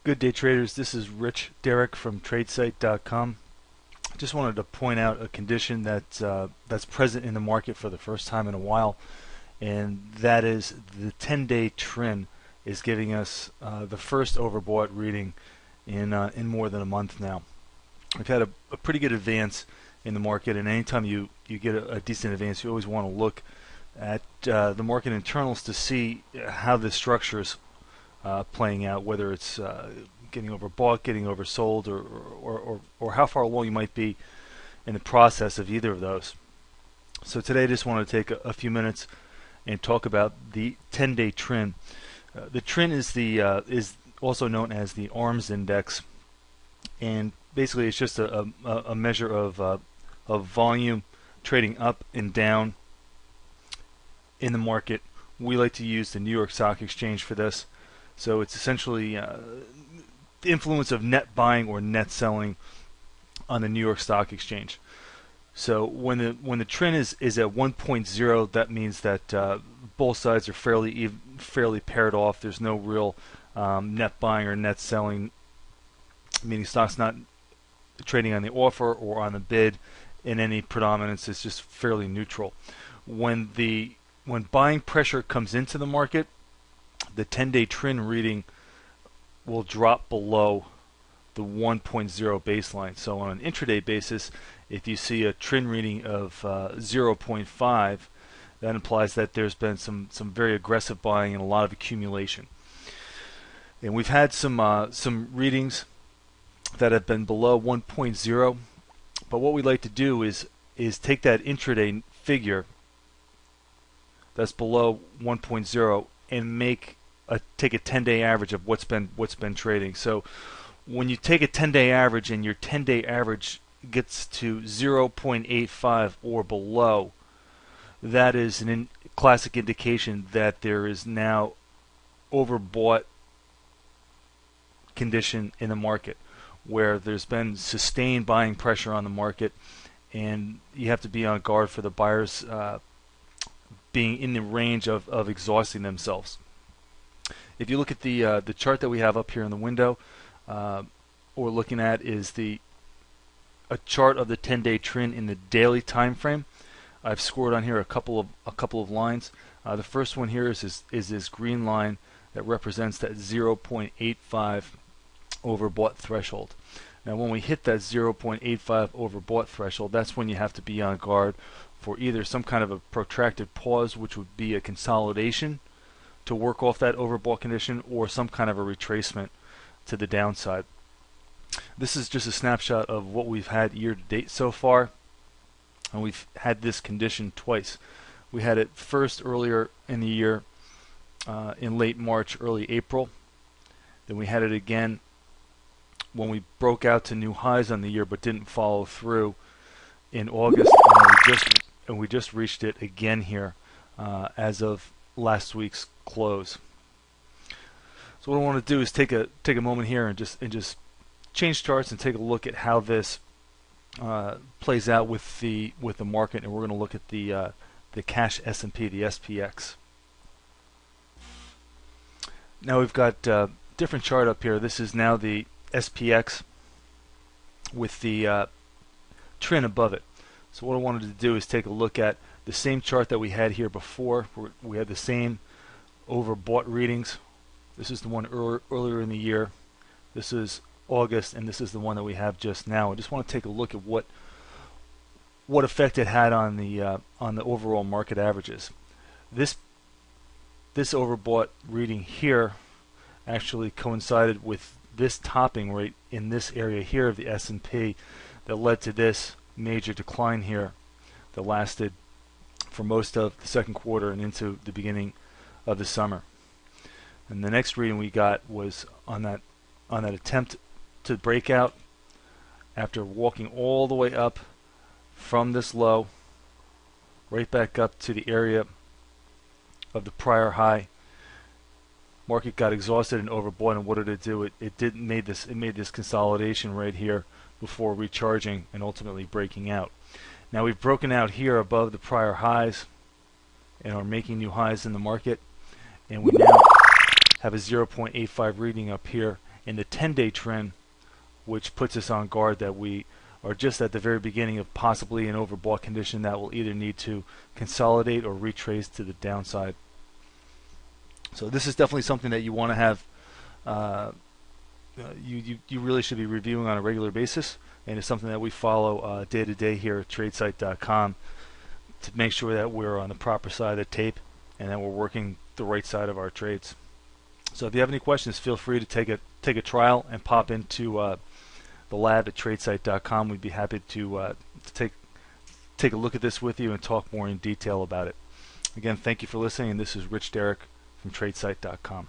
Good day, traders. This is Rich Derrick from Tradesite.com. Just wanted to point out a condition that's present in the market for the first time in a while, and that is the 10-day Trin is giving us the first overbought reading in more than a month now. We've had a pretty good advance in the market, and anytime you get a decent advance, you always want to look at the market internals to see how the structure is playing out, whether it's getting overbought, getting oversold, or how far along you might be in the process of either of those. So today I just want to take a few minutes and talk about the 10-day Trin. The Trin is is also known as the ARMS index, and basically it's just a measure of volume trading up and down in the market. We like to use the New York Stock Exchange for this. So it's essentially the influence of net buying or net selling on the New York Stock Exchange. So when the Trin is at 1.0, that means that both sides are fairly paired off. There's no real net buying or net selling, meaning stock's not trading on the offer or on the bid in any predominance. It's just fairly neutral. When buying pressure comes into the market, the 10-day Trin reading will drop below the 1.0 baseline. So on an intraday basis, if you see a Trin reading of 0.5, that implies that there's been some very aggressive buying and a lot of accumulation. And we've had some readings that have been below 1.0, but what we like to do is take that intraday figure that's below 1.0 and take a 10-day average of what's been trading. So when you take a 10-day average and your 10-day average gets to 0.85 or below, that is a classic indication that there is now overbought condition in the market, where there's been sustained buying pressure on the market, and you have to be on guard for the buyers being in the range of exhausting themselves. If you look at the chart that we have up here in the window, what we're looking at is a chart of the 10-day Trin in the daily time frame. I've scored on here a couple of lines. The first one here is this green line that represents that 0.85 overbought threshold. Now, when we hit that 0.85 overbought threshold, that's when you have to be on guard for either some kind of a protracted pause, which would be a consolidation to work off that overbought condition, or some kind of a retracement to the downside. This is just a snapshot of what we've had year to date so far, and we've had this condition twice. We had it first earlier in the year in late March, early April. Then we had it again when we broke out to new highs on the year but didn't follow through in August, and we just reached it again here as of last week's close. So what I want to do is take a moment here and just change charts and take a look at how this plays out with the market, and we're going to look at the cash S&P, the SPX. Now we've got a different chart up here. This is now the SPX with the Trin above it. So what I wanted to do is take a look at the same chart that we had here before. We had the same overbought readings. This is the one earlier in the year. This is August, and this is the one that we have just now. I just want to take a look at what effect it had on the overall market averages. This overbought reading here actually coincided with this topping right in this area here of the S&P that led to this major decline here that lasted for most of the second quarter and into the beginning of the summer. And the next reading we got was on that attempt to break out after walking all the way up from this low right back up to the area of the prior high. Market got exhausted and overbought, and what did it do? It made this consolidation right here before recharging and ultimately breaking out. Now we've broken out here above the prior highs and are making new highs in the market, and we now have a 0.85 reading up here and the 10-day trend, which puts us on guard that we are just at the very beginning of possibly an overbought condition that will either need to consolidate or retrace to the downside. So this is definitely something that you want to have. You really should be reviewing on a regular basis, and it's something that we follow day to day here at tradesite.com to make sure that we're on the proper side of the tape and that we're working the right side of our trades. So if you have any questions, feel free to take a trial and pop into the lab at tradesite.com. We'd be happy to take a look at this with you and talk more in detail about it. Again, thank you for listening, and this is Rich Derrick from tradesite.com.